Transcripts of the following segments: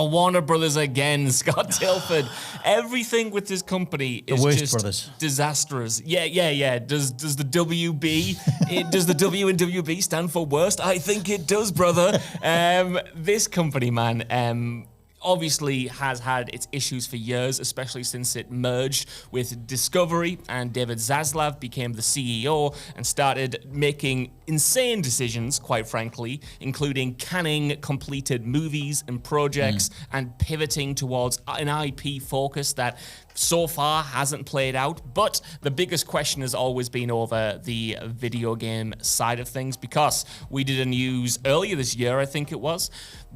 Warner Brothers again, Scott Tilford. Everything with this company is just brothers. disastrous. Yeah. Does the WB, does the W in WB stand for worst? I think it does, brother. This company, man, obviously has had its issues for years, especially since it merged with Discovery and David Zaslav became the CEO and started making insane decisions, quite frankly, including canning completed movies and projects and pivoting towards an IP focus that so far hasn't played out. But the biggest question has always been over the video game side of things, because we did a news earlier this year, I think it was,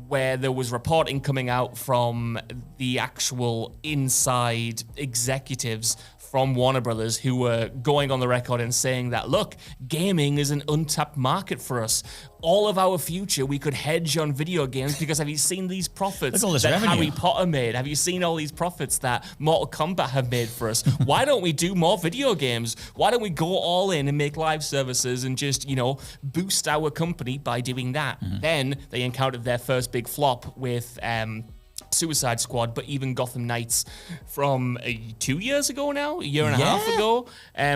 where there was reporting coming out from the actual inside executives from Warner Brothers who were going on the record and saying that, look, gaming is an untapped market for us. All of our future, we could hedge on video games because have you seen these profits that Harry Potter made? Have you seen all these profits that Mortal Kombat have made for us? Why don't we do more video games? Why don't we go all in and make live services and just, boost our company by doing that? Then they encountered their first big flop with Suicide Squad, but even Gotham Knights from 2 years ago now, a year and a half ago,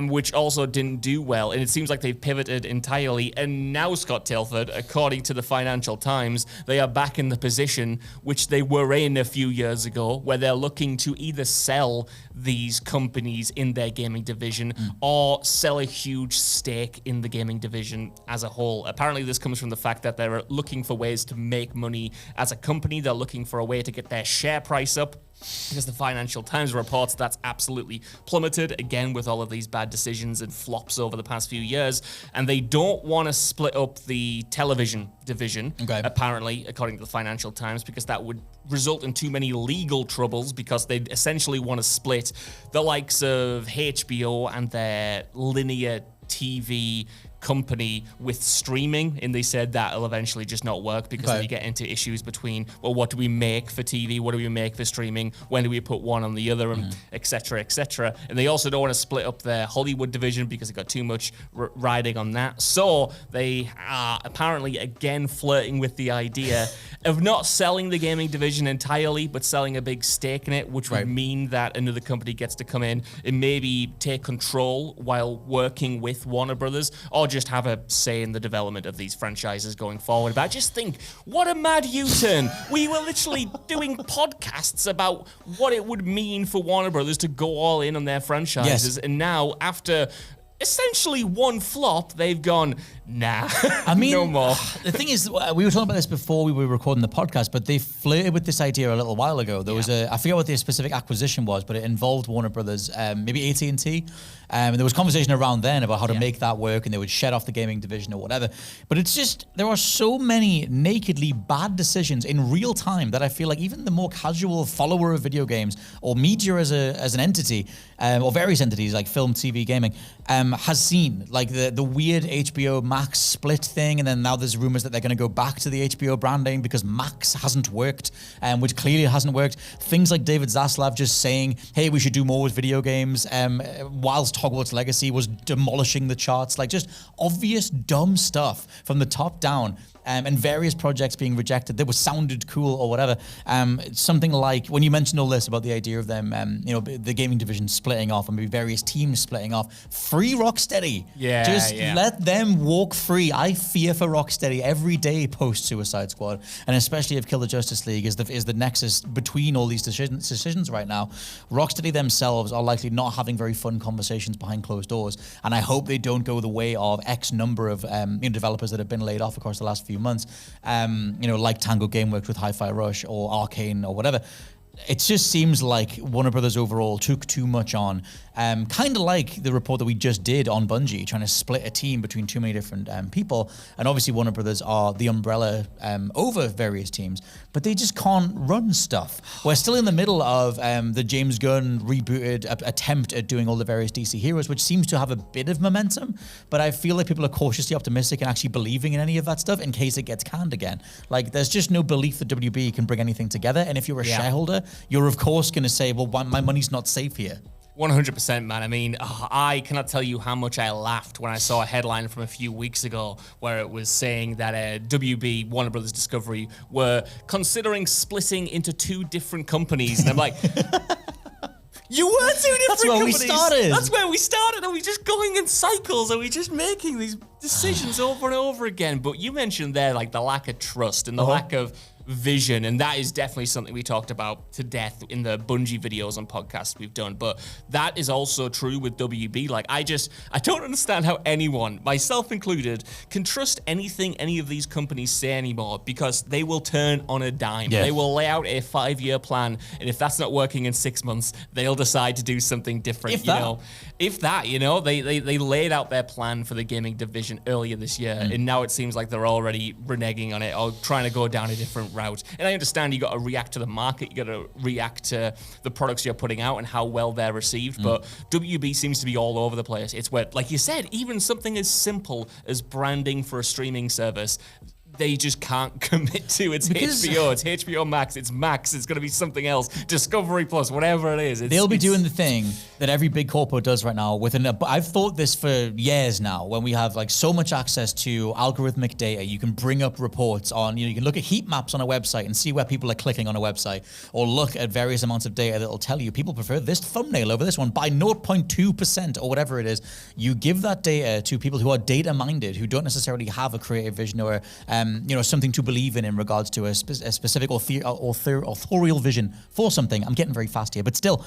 which also didn't do well. And it seems like they've pivoted entirely. And now, Scott Tilford, according to the Financial Times, they are back in the position which they were in a few years ago, where they're looking to either sell these companies in their gaming division or sell a huge stake in the gaming division as a whole. Apparently, this comes from the fact that they're looking for ways to make money as a company. They're looking for a way to get their share price up, because the Financial Times reports that's absolutely plummeted, again, with all of these bad decisions and flops over the past few years. And they don't want to split up the television division, apparently, according to the Financial Times, because that would result in too many legal troubles, because they essentially want to split the likes of HBO and their linear TV company with streaming, and they said that'll eventually just not work, because then you get into issues between, well, what do we make for TV, what do we make for streaming, when do we put one on the other, and etc. And they also don't want to split up their Hollywood division because they got too much riding on that. So they are apparently again flirting with the idea of not selling the gaming division entirely, but selling a big stake in it, which would mean that another company gets to come in and maybe take control while working with Warner Brothers, or just have a say in the development of these franchises going forward. But I just think, what a mad U-turn. We were literally doing podcasts about what it would mean for Warner Brothers to go all in on their franchises. And now, after essentially one flop, they've gone, nah, I mean, no more. The thing is, we were talking about this before we were recording the podcast, but they flirted with this idea a little while ago. There was I forget what the specific acquisition was, but it involved Warner Brothers, maybe AT&T. And there was conversation around then about how to make that work, and they would shed off the gaming division or whatever. But it's just, there are so many nakedly bad decisions in real time that I feel like even the more casual follower of video games or media as an entity, or various entities like film, TV, gaming, has seen. Like the weird HBO Max split thing, and then now there's rumors that they're going to go back to the HBO branding because Max hasn't worked, which clearly hasn't worked. Things like David Zaslav just saying, hey, we should do more with video games, whilst Hogwarts Legacy was demolishing the charts. Like, just obvious dumb stuff from the top down. And various projects being rejected that sounded cool or whatever. Something like, when you mentioned all this about the idea of them, the gaming division splitting off and maybe various teams splitting off, free Rocksteady. Let them walk free. I fear for Rocksteady every day post Suicide Squad, and especially if Kill the Justice League is the nexus between all these decisions right now. Rocksteady themselves are likely not having very fun conversations behind closed doors, and I hope they don't go the way of X number of developers that have been laid off across the last few months, like Tango Gameworks with Hi-Fi Rush or Arcane or whatever. It just seems like Warner Brothers overall took too much on. Kind of like the report that we just did on Bungie, trying to split a team between too many different people. And obviously Warner Brothers are the umbrella over various teams, but they just can't run stuff. We're still in the middle of the James Gunn rebooted attempt at doing all the various DC heroes, which seems to have a bit of momentum, but I feel like people are cautiously optimistic and actually believing in any of that stuff in case it gets canned again. Like, there's just no belief that WB can bring anything together. And if you're a shareholder, you're of course going to say, well, my money's not safe here. 100%, man. I mean, I cannot tell you how much I laughed when I saw a headline from a few weeks ago where it was saying that WB, Warner Brothers Discovery, were considering splitting into 2 different companies. And I'm like, you were 2 different That's where companies. we started. That's where we started. Are we just going in cycles? Are we just making these decisions over and over again? But you mentioned there, like, the lack of trust and the lack of vision, and that is definitely something we talked about to death in the Bungie videos and podcasts we've done. But that is also true with WB. Like, I don't understand how anyone, myself included, can trust anything any of these companies say anymore, because they will turn on a dime. Yeah. They will lay out a 5-year plan, and if that's not working in 6 months, they'll decide to do something different. If that, they laid out their plan for the gaming division earlier this year, and now it seems like they're already reneging on it or trying to go down a different route. And I understand you got to react to the market, you got to react to the products you're putting out and how well they're received. But WB seems to be all over the place. It's where, like you said, even something as simple as branding for a streaming service, they just can't commit to. It's HBO, it's HBO Max, it's going to be something else, Discovery Plus, whatever it is. They'll be doing the thing that every big corpo does right now. I've thought this for years now, when we have like so much access to algorithmic data. You can bring up reports on, you can look at heat maps on a website and see where people are clicking on a website, or look at various amounts of data that will tell you people prefer this thumbnail over this one by 0.2% or whatever it is. You give that data to people who are data minded, who don't necessarily have a creative vision or something to believe in regards to a specific authorial vision for something. I'm getting very fast here, but still,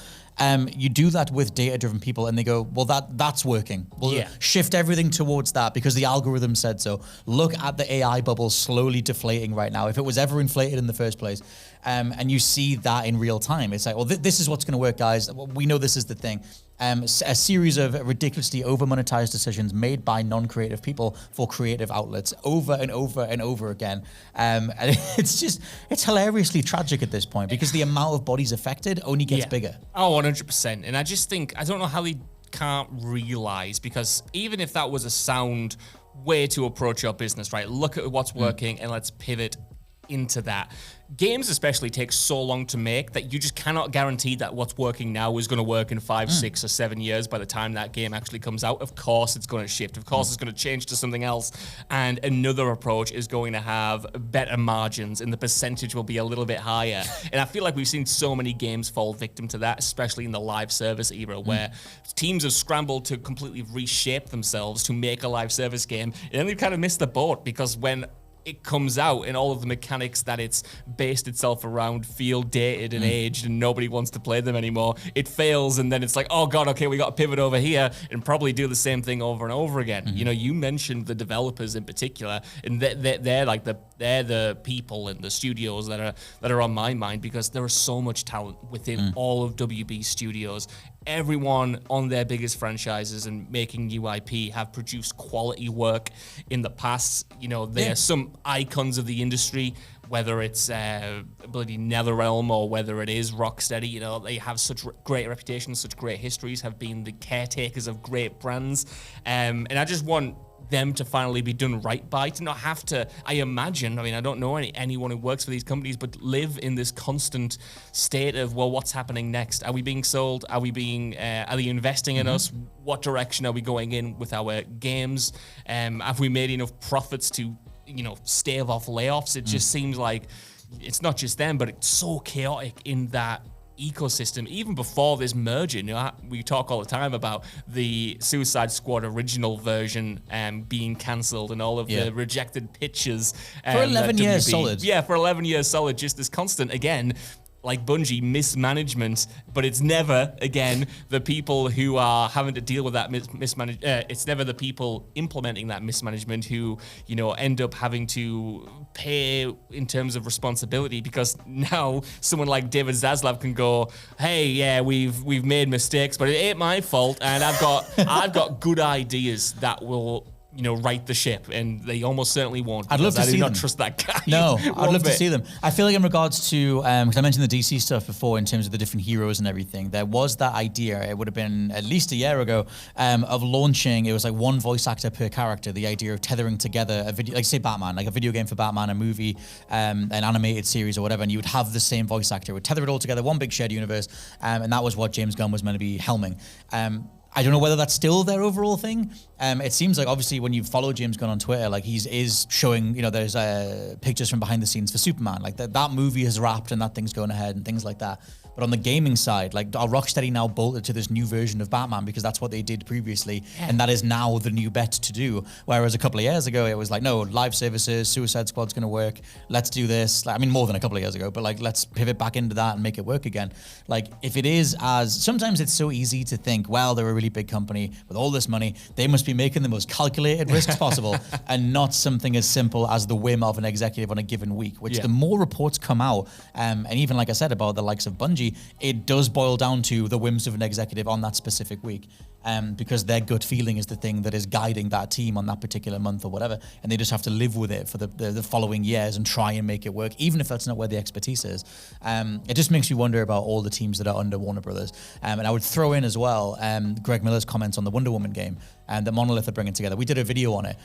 you do that with data-driven people, and they go, well, that's working. We'll shift everything towards that because the algorithm said so. Look at the AI bubble slowly deflating right now, if it was ever inflated in the first place. And you see that in real time. It's like, well, this is what's going to work, guys. We know this is the thing. A series of ridiculously over-monetized decisions made by non-creative people for creative outlets over and over and over again. And it's hilariously tragic at this point, because the amount of bodies affected only gets bigger. Oh, 100%. And I just think, I don't know how they can't realize, because even if that was a sound way to approach your business, right? Look at what's working and let's pivot into that. Games especially take so long to make that you just cannot guarantee that what's working now is going to work in 5, 6, or 7 years by the time that game actually comes out. Of course it's going to shift. Of course it's going to change to something else. And another approach is going to have better margins, and the percentage will be a little bit higher. And I feel like we've seen so many games fall victim to that, especially in the live service era, where teams have scrambled to completely reshape themselves to make a live service game. And then they've kind of missed the boat, because when it comes out and all of the mechanics that it's based itself around feel dated and aged and nobody wants to play them anymore, it fails, and then it's like, oh god, okay, we got to pivot over here and probably do the same thing over and over again. You mentioned the developers in particular, and they're like they're the people and the studios that are on my mind, because there is so much talent within all of WB Studios. Everyone on their biggest franchises and making new IP have produced quality work in the past. They are some icons of the industry, whether it's bloody NetherRealm or whether it is Rocksteady. They have such great reputations, such great histories, have been the caretakers of great brands. And I just want them to finally be done right by, to not have to, I imagine, I don't know anyone who works for these companies, but live in this constant state of, well, what's happening next? Are we being sold? Are we are they investing in us? What direction are we going in with our games? Have we made enough profits to, stave off layoffs? It just seems like it's not just them, but it's so chaotic in that ecosystem. Even before this merger, we talk all the time about the Suicide Squad original version being cancelled and all of the rejected pitches. For 11 years solid. Yeah, for 11 years solid, just this constant, again, like Bungie, mismanagement, but it's never, again, the people who are having to deal with that mismanagement. It's never the people implementing that mismanagement who, end up having to pay in terms of responsibility, because now someone like David Zaslav can go, hey, yeah, we've made mistakes, but it ain't my fault, and I've got good ideas that will right the ship, and they almost certainly won't. I'd love to I see do not them. trust that guy. No, I'd one love to bit. see them. I feel like in regards to, because I mentioned the DC stuff before in terms of the different heroes and everything, there was that idea, it would have been at least a year ago, of launching, it was like one voice actor per character, the idea of tethering together a video, like say Batman, like a video game for Batman, a movie, an animated series or whatever, and you would have the same voice actor, would tether it all together, one big shared universe, and that was what James Gunn was meant to be helming. I don't know whether that's still their overall thing. It seems like obviously when you follow James Gunn on Twitter, like is showing, there's pictures from behind the scenes for Superman. Like that movie is wrapped and that thing's going ahead and things like that. But on the gaming side, like are Rocksteady now bolted to this new version of Batman because that's what they did previously, and that is now the new bet to do. Whereas a couple of years ago, it was like, no, live services, Suicide Squad's going to work. Let's do this. Like, I mean, more than a couple of years ago, but like let's pivot back into that and make it work again. Like if it is sometimes it's so easy to think, well, they're a really big company with all this money, they must be making the most calculated risks possible, and not something as simple as the whim of an executive on a given week. Which the more reports come out, and even like I said about the likes of Bungie, it does boil down to the whims of an executive on that specific week, because their gut feeling is the thing that is guiding that team on that particular month or whatever, and they just have to live with it for the following years and try and make it work, even if that's not where the expertise is. It just makes me wonder about all the teams that are under Warner Brothers. And I would throw in as well Greg Miller's comments on the Wonder Woman game that Monolith are bringing together. We did a video on it,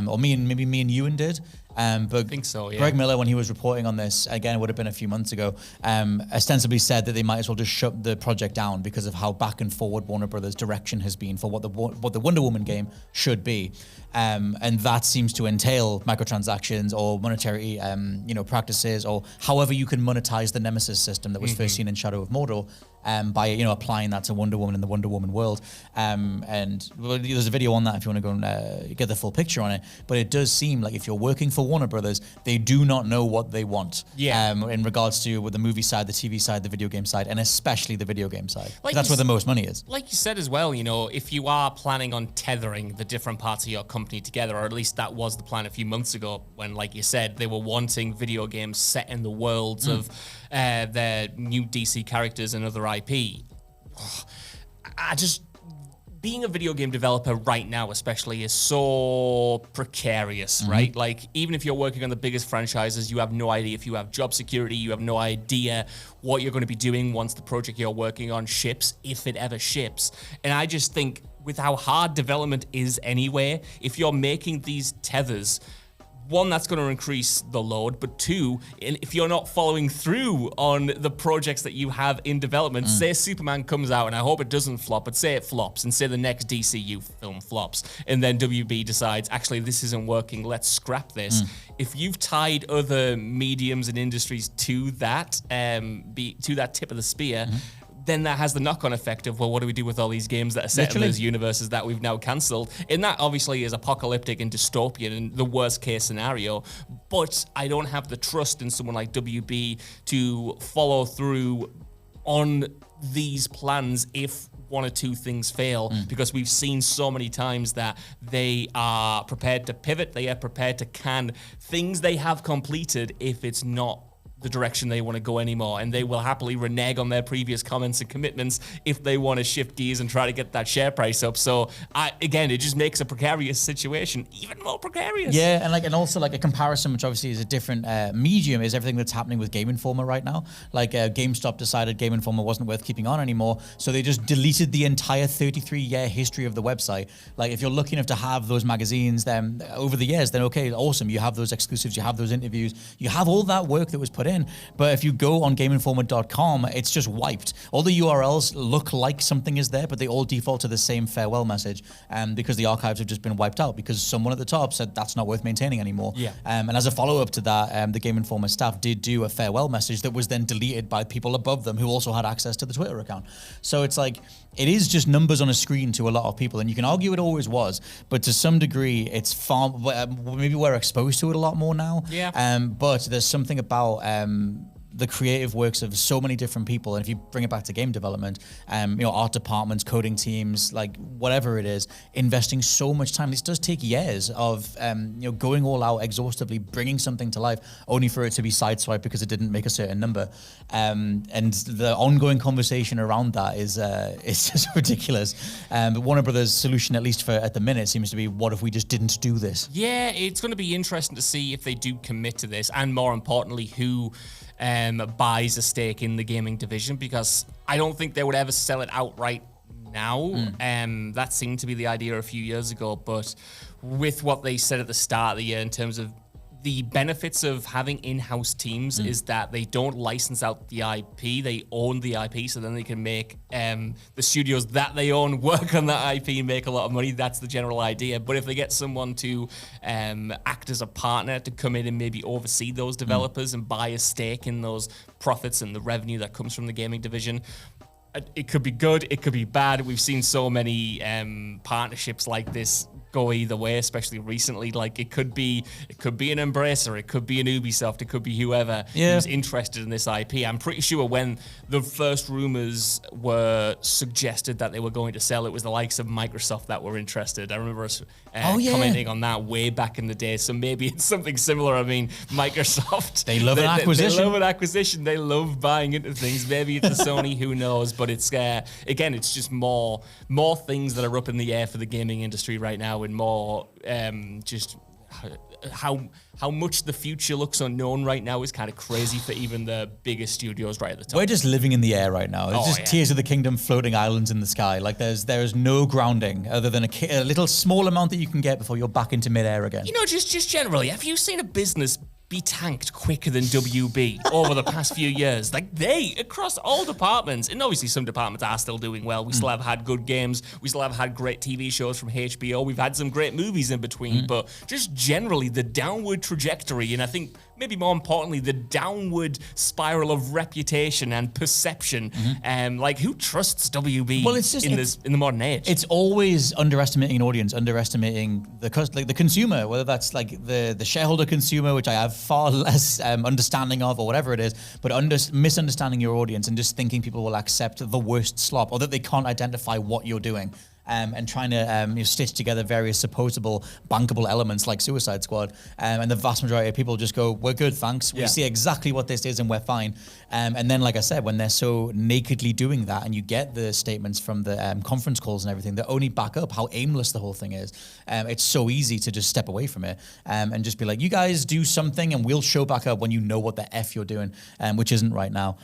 or maybe me and Ewan did. But I think so, yeah. Greg Miller, when he was reporting on this, again, it would have been a few months ago, ostensibly said that they might as well just shut the project down because of how back and forward Warner Brothers' direction has been for what the Wonder Woman game should be. And that seems to entail microtransactions or monetary practices, or however you can monetize the Nemesis system that was first seen in Shadow of Mordor, by applying that to Wonder Woman in the Wonder Woman world. And there's a video on that if you want to go and get the full picture on it. But it does seem like if you're working for Warner Brothers, they do not know what they want. In regards to with the movie side, the TV side, the video game side, and especially the video game side. Like that's where the most money is. Like you said as well, if you are planning on tethering the different parts of your company together, or at least that was the plan a few months ago when, like you said, they were wanting video games set in the worlds of their new DC characters and other IP. Being a video game developer right now especially is so precarious, right? Like, even if you're working on the biggest franchises, you have no idea if you have job security, you have no idea what you're going to be doing once the project you're working on ships, if it ever ships. And I just think with how hard development is anyway, if you're making these tethers, one, that's going to increase the load, but two, if you're not following through on the projects that you have in development, say Superman comes out, and I hope it doesn't flop, but say it flops, and say the next DCU film flops, and then WB decides, actually, this isn't working, let's scrap this. If you've tied other mediums and industries to that, to that tip of the spear, then that has the knock-on effect of, well, what do we do with all these games that are set in those universes that we've now cancelled? And that obviously is apocalyptic and dystopian and the worst-case scenario, but I don't have the trust in someone like WB to follow through on these plans if one or two things fail, because we've seen so many times that they are prepared to pivot, they are prepared to can things they have completed if it's not the direction they want to go anymore, and they will happily renege on their previous comments and commitments if they want to shift gears and try to get that share price up. So again, it just makes a precarious situation even more precarious. Yeah, and also a comparison, which obviously is a different medium, is everything that's happening with Game Informer right now. GameStop decided Game Informer wasn't worth keeping on anymore, so they just deleted the entire 33-year history of the website. Like, if you're lucky enough to have those magazines then over the years, then okay, awesome, you have those exclusives, you have those interviews, you have all that work that was put in. But if you go on GameInformer.com, it's just wiped. All the URLs look like something is there, but they all default to the same farewell message, because the archives have just been wiped out because someone at the top said that's not worth maintaining anymore. And as a follow-up to that, the Game Informer staff did do a farewell message that was then deleted by people above them who also had access to the Twitter account. So it's like, it is just numbers on a screen to a lot of people, and you can argue it always was, but to some degree, it's far, maybe we're exposed to it a lot more now. But there's something about the creative works of so many different people. And if you bring it back to game development, art departments, coding teams, like whatever it is, investing so much time. This does take years of, going all out exhaustively, bringing something to life, only for it to be sideswiped because it didn't make a certain number. And the ongoing conversation around that is it's just ridiculous. But Warner Brothers' solution, at least at the minute, seems to be, what if we just didn't do this? Yeah, it's going to be interesting to see if they do commit to this, and more importantly, who buys a stake in the gaming division, because I don't think they would ever sell it outright now. That seemed to be the idea a few years ago, but with what they said at the start of the year in terms of the benefits of having in-house teams is that they don't license out the IP, they own the IP, so then they can make the studios that they own work on that IP and make a lot of money. That's the general idea. But if they get someone to act as a partner to come in and maybe oversee those developers and buy a stake in those profits and the revenue that comes from the gaming division, it could be good, it could be bad. We've seen so many partnerships like this go either way, especially recently. Like it could be an Embracer, it could be an Ubisoft, it could be whoever who's interested in this IP. I'm pretty sure when the first rumors were suggested that they were going to sell, it was the likes of Microsoft that were interested. I remember us commenting on that way back in the day. So maybe it's something similar. I mean, Microsoft, they love an acquisition. They love an acquisition. They love buying into things. Maybe it's a Sony, who knows? But it's again, it's just more things that are up in the air for the gaming industry right now, and more just how much the future looks unknown right now is kind of crazy for even the biggest studios right at the top. We're just living in the air right now. It's just Tears of the Kingdom floating islands in the sky. Like there is no grounding other than a little small amount that you can get before you're back into midair again. Just generally, have you seen a business be tanked quicker than WB over the past few years? Like across all departments, and obviously some departments are still doing well. We still have had good games. We still have had great TV shows from HBO. We've had some great movies in between, but just generally the downward trajectory, and I think maybe more importantly, the downward spiral of reputation and perception. Like who trusts WB in the modern age? It's always underestimating an audience, underestimating the consumer, whether that's like the shareholder consumer, which I have far less understanding of, or whatever it is, but misunderstanding your audience and just thinking people will accept the worst slop, or that they can't identify what you're doing. And trying to stitch together various supposable bankable elements like Suicide Squad. And the vast majority of people just go, we're good, thanks. We see exactly what this is and we're fine. And then, like I said, when they're so nakedly doing that, and you get the statements from the conference calls and everything that only back up how aimless the whole thing is, it's so easy to just step away from it and just be like, you guys do something and we'll show back up when you know what the F you're doing, which isn't right now.